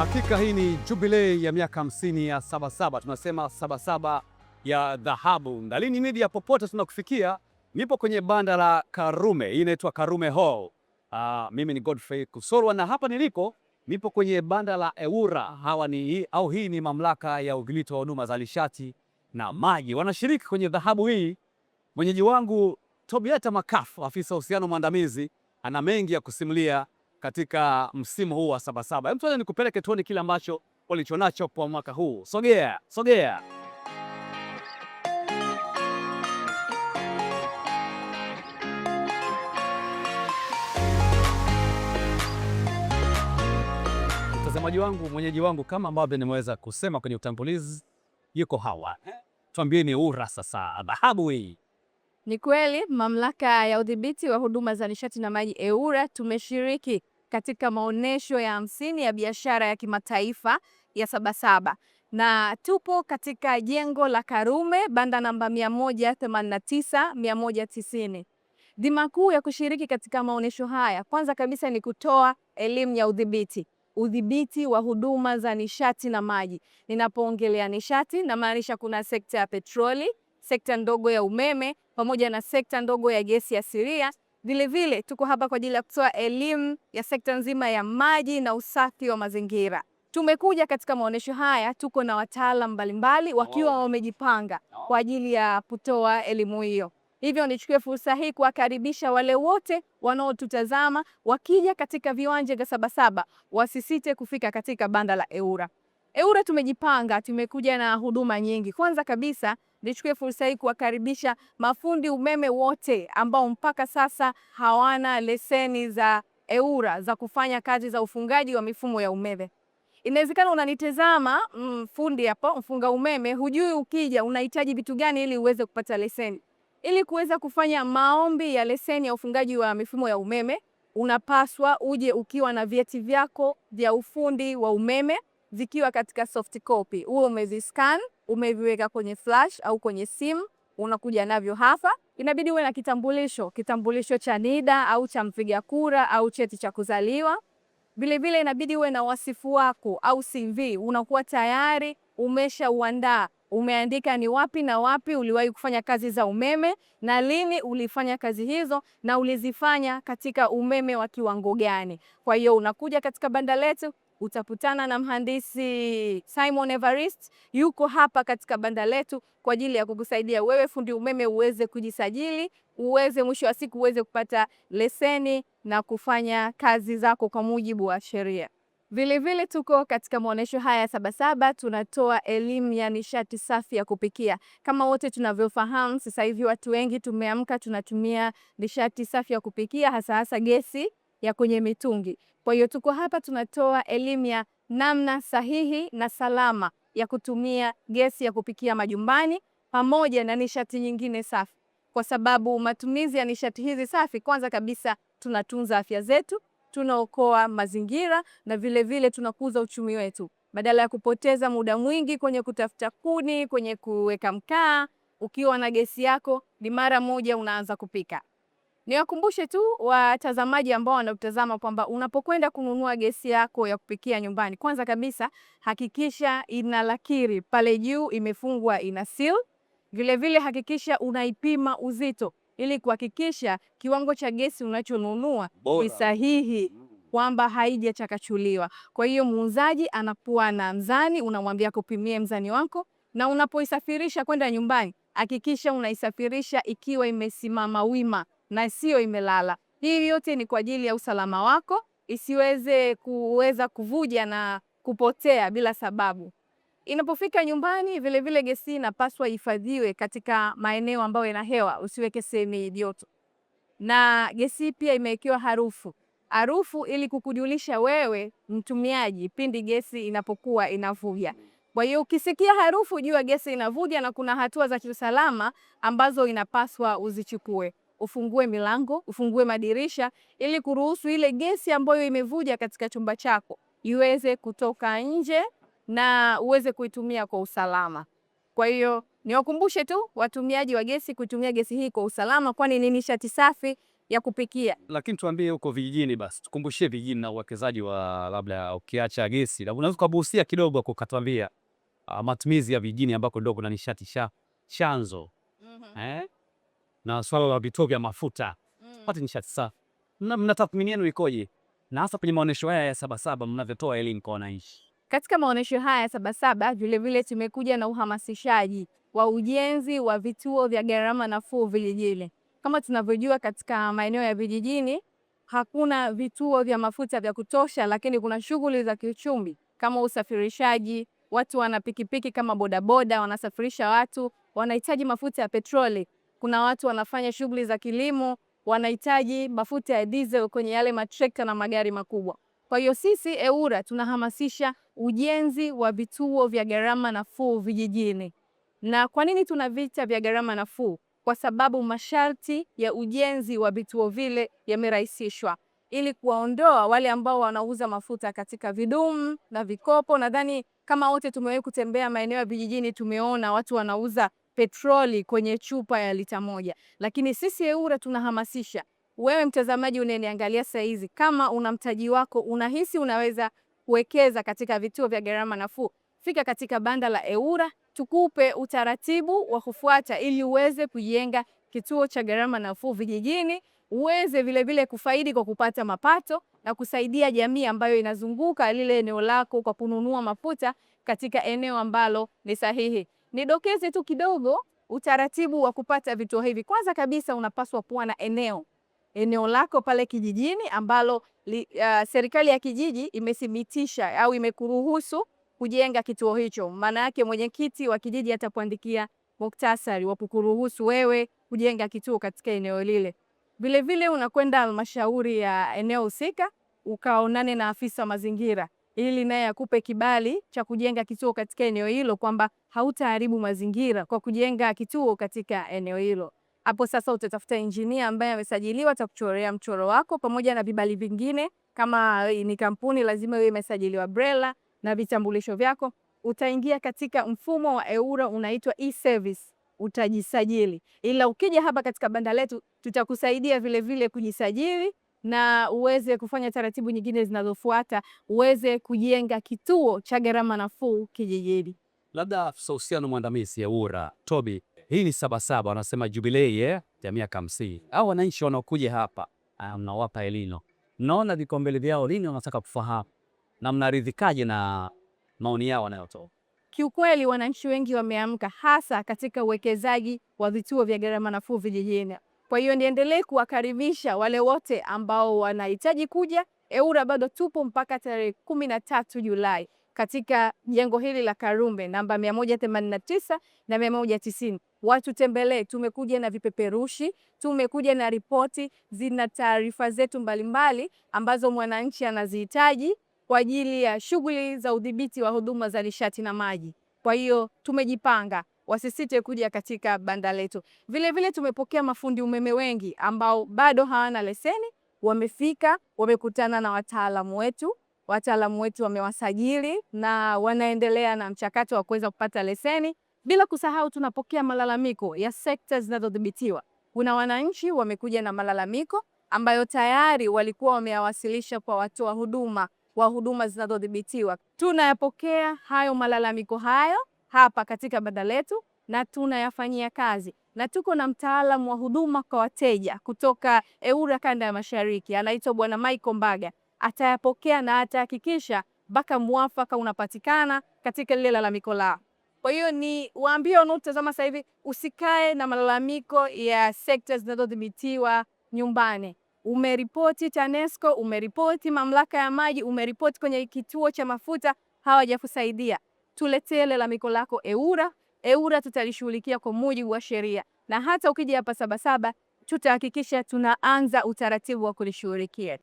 Hakika hii ni jubilei ya miaka 50 ya Sabasaba. Tunasema Sabasaba ya dhahabu. Ndalini Media, popote tunakufikia. Nipo kwenye banda la Karume. Hii inaitwa Karume Hall. Mimi ni Godfrey Kusolwa na hapa niliko nipo kwenye banda la EWURA. Hii ni mamlaka ya udhibiti wa huduma za nishati na maji. Wanashiriki kwenye dhahabu hii. Mwenyeji wangu Tobiata Makafu, afisa uhusiano mwandamizi, ana mengi ya kusimulia katika msimu huu wa Sabasaba. Hebu tuone nikupeleke tuone kile ambacho walichonacho kwa mwaka huu. Sogea, sogea. Mtazamaji wangu, mwenyeji wangu, kama ambavyo nimeweza kusema kwenye utambulizi, yuko hawa. Tuambieni EWURA sasa, dhahabu hii. Ni kweli mamlaka ya udhibiti wa huduma za nishati na maji EWURA tumeshiriki katika maonesho ya 50 ya biashara ya kimataifa ya Sabasaba, na tupo katika jengo la Karume, banda namba 189 190. Dhima kuu ya kushiriki katika maonesho haya, kwanza kabisa ni kutoa elimu ya udhibiti wa huduma za nishati na maji. Ninapoongelea nishati namaanisha kuna sekta ya petroli, sekta ndogo ya umeme pamoja na sekta ndogo ya gesi asilia. Vilevile tuko hapa kwa ajili ya kutoa elimu ya sekta nzima ya maji na usafi wa mazingira. Tumekuja katika maonesho haya, tuko na wataalamu mbalimbali wakiwa wamejipanga kwa ajili ya kutoa elimu hiyo. Hivyo nichukue fursa hii kuwakaribisha wale wote wanaotutazama, wakija katika viwanja vya Sabasaba wasisite kufika katika banda la EWURA. EWURA tumejipanga, tumekuja na huduma nyingi. Kwanza kabisa nichukue fursa hii kuwakaribisha mafundi umeme wote ambao mpaka sasa hawana leseni za EWURA za kufanya kazi za ufungaji wa mifumo ya umeme. Inawezekana unanitazama fundi hapo, mfunga umeme, hujui ukija unahitaji vitu gani ili uweze kupata leseni. Ili kuweza kufanya maombi ya leseni ya ufungaji wa mifumo ya umeme, unapaswa uje ukiwa na vyeti vyako vya ufundi wa umeme zikiwa katika soft copy. Uwe umeziscan, umeviweka kwenye flash au kwenye simu, unakuja navyo hapa. Inabidi uwe na kitambulisho cha NIDA au cha mpiga kura au cheti cha kuzaliwa. Vilevile inabidi uwe na wasifu wako au CV, unakuwa tayari umeshauandaa. Umeandika ni wapi na wapi uliwahi kufanya kazi za umeme na lini ulifanya kazi hizo na ulizifanya katika umeme wa kiwango gani. Kwa hiyo unakuja katika banda letu, utakutana na mhandisi Simon Evarist, yuko hapa katika banda letu kwa ajili ya kukusaidia wewe fundi umeme uweze kujisajili, uweze mwisho wa siku uweze kupata leseni na kufanya kazi zako kwa mujibu wa sheria. Vilevile tuko katika maonesho haya ya Sabasaba, tunatoa elimu ya nishati safi ya kupikia. Kama wote tunavyofahamu, sasa hivi watu wengi tumeamka tunatumia nishati safi ya kupikia, hasa gesi ya kwenye mitungi. Kwa hiyo tuko hapa tunatoa elimu ya namna sahihi na salama ya kutumia gesi ya kupikia majumbani pamoja na nishati nyingine safi. Kwa sababu matumizi ya nishati hizi safi, kwanza kabisa tunatunza afya zetu, tunaokoa mazingira na vilevile tunakuza uchumi wetu. Badala ya kupoteza muda mwingi kwenye kutafuta kuni, kwenye kuweka mkaa, ukiwa na gesi yako ni mara moja unaanza kupika. Niwakumbushe tu watazamaji ambao wanatazama kwamba unapokwenda kununua gesi yako ya kupikia nyumbani, kwanza kabisa hakikisha ina lakiri pale juu imefungwa, ina seal. Vilevile hakikisha unaipima uzito ili kuhakikisha kiwango cha gesi unachonunua ni sahihi, kwamba haijachakachuliwa. Kwa hiyo muuzaji anakuwa na mzani, unamwambia kupimie mzani wako, na unapoisafirisha kwenda nyumbani hakikisha unaisafirisha ikiwa imesimama wima na sio imelala. Hii yote ni kwa ajili ya usalama wako, isiweze kuvuja na kupotea bila sababu. Inapofika nyumbani, vilevile gesi inapaswa ihifadhiwe katika maeneo ambayo yana hewa, usiweke sehemu joto. Na gesi pia imewekewa harufu ili kukujulisha wewe mtumiaji pindi gesi inapokuwa inavuja. Kwa hiyo ukisikia harufu jua gesi inavuja na kuna hatua za kiusalama ambazo inapaswa uzichukue. Ufungue milango, ufungue madirisha ili kuruhusu ile gesi ambayo imevuja katika chumba chako iweze kutoka nje na uweze kuitumia kwa usalama. Kwa hiyo niwakumbushe tu watumiaji wa gesi kutumia gesi hii kwa usalama, kwani ni nishati safi ya kupikia. Lakini tuambie huko vijijini basi, tukumbushie vijijini na uwekezaji wa labda ukiacha gesi, unaweza kugusia kidogo ukatuambia matumizi ya vijijini ambako ndio kuna nishati chanzo na swala la vituo vya mafuta pate nishati safi. Mnatathmini yenu ikoje, na hasa kwenye maonesho haya ya Sabasaba mnavyotoa elimu kwa wananchi? Katika maonesho haya ya Sabasaba vilevile tumekuja na uhamasishaji wa ujenzi wa vituo vya gharama nafuu vijijini. Kama tunavyojua, katika maeneo ya vijijini hakuna vituo vya mafuta vya kutosha, lakini kuna shughuli za kiuchumi kama usafirishaji. Watu wana pikipiki kama bodaboda, wanasafirisha watu, wanahitaji mafuta ya petroli. Kuna watu wanafanya shughuli za kilimo, wanahitaji mafuta ya diesel kwenye yale matrekta na magari makubwa. Kwa hiyo sisi EWURA tunahamasisha ujenzi wa vituo vya gharama nafuu vijijini. Na kwa nini tunavita vya gharama nafuu? Kwa sababu masharti ya ujenzi wa vituo vile yamerahisishwa ili kuwaondoa wale ambao wanauza mafuta katika vidumu na vikopo. Nadhani kama wote tumewahi kutembea maeneo ya vijijini, tumeona watu wanauza petroli kwenye chupa ya lita 1. Lakini sisi EWURA tunahamasisha wewe mtazamaji unaniangalia saa hizi, kama una mtaji wako unahisi unaweza kuwekeza katika vituo vya gharama nafuu, fika katika banda la EWURA tukupe utaratibu wa kufuata ili uweze kujenga kituo cha gharama nafuu vijijini, uweze vile kufaidi kwa kupata mapato na kusaidia jamii ambayo inazunguka lile eneo lako kwa kununua mafuta katika eneo ambalo ni sahihi. Nidokeze tu kidogo utaratibu wa kupata vituo hivi. Kwanza kabisa unapaswa kuwa na eneo lako pale kijijini ambalo serikali ya kijiji imethibitisha au imekuruhusu kujenga kituo hicho. Maana yake mwenyekiti wa kijiji atakuandikia muktasari wa kukuruhusu wewe kujenga kituo katika eneo lile. Vile unakwenda halmashauri ya eneo husika ukaonane na afisa mazingira ili naye akupe kibali cha kujenga kituo katika eneo hilo, kwamba hautaharibu mazingira kwa kujenga kituo katika eneo hilo. Hapo sasa utatafuta injinia ambaye amesajiliwa, atakuchorea mchoro wako pamoja na vibali vingine. Kama ni kampuni lazima iwe imesajiliwa BRELA na vitambulisho vyako. Utaingia katika mfumo wa EWURA unaitwa e-service, utajisajili. Ila ukija hapa katika banda letu tutakusaidia vile kujisajili na uweze kufanya taratibu nyingine zinazofuata, uweze kujenga kituo cha gharama nafuu kijijini. Labda afisa uhusiano mwandamizi EWURA Toby, hii ni Sabasaba wanasema jubilei ya miaka 50. Au wananchi wanaokuja hapa mnawapa elimu, mnaona vikombele vyao lini wanataka kufahamu na mnaridhikaje na maoni yao wanayotoa? Kiukweli wananchi wengi wameamka, hasa katika uwekezaji wa vituo vya gharama nafuu vijijini. Kwa hiyo niendelee kuwakaribisha wale wote ambao wanahitaji kuja. EWURA bado tupo mpaka tarehe 13 Julai katika jengo hili la Karume namba 189 na 190. Watu tembelee, tumekuja na vipeperushi, tumekuja na ripoti, zina taarifa zetu mbalimbali ambazo mwananchi anazihitaji kwa ajili ya shughuli za udhibiti wa huduma za nishati na maji. Kwa hiyo tumejipanga, wasisite kuja katika banda letu. Vile tumepokea mafundi umeme wengi ambao bado hawana leseni, wamefika, wamekutana na wataalamu wetu. Wataalamu wetu wamewasajili na wanaendelea na mchakato wa kuweza kupata leseni. Bila kusahau tunapokea malalamiko ya sekta zinazodhibitiwa. Kuna wananchi wamekuja na malalamiko ambayo tayari walikuwa wameyawasilisha kwa watoa huduma wa huduma zinazodhibitiwa. Tunayapokea hayo malalamiko hayo hapa katika banda letu na tunayafanyia kazi. Na tuko na mtaalamu wa huduma kwa wateja kutoka EWURA kanda ya Mashariki, anaitwa Bwana Michael Mbaga. Atayapokea na atahakikisha mpaka mwafaka unapatikana katika lile lalamiko lao. Kwa hiyo ni waambie wanaotazama sasa hivi, usikae na malalamiko ya sekta zinazodhibitiwa nyumbani. Umeripoti TANESCO, umeripoti mamlaka ya maji, umeripoti kwenye kituo cha mafuta, hawajakusaidia. Tuletee lalamiko lako EWURA. EWURA tutalishughulikia kwa mujibu wa sheria, na hata ukija hapa Sabasaba tutahakikisha tunaanza utaratibu wa kulishughulikia.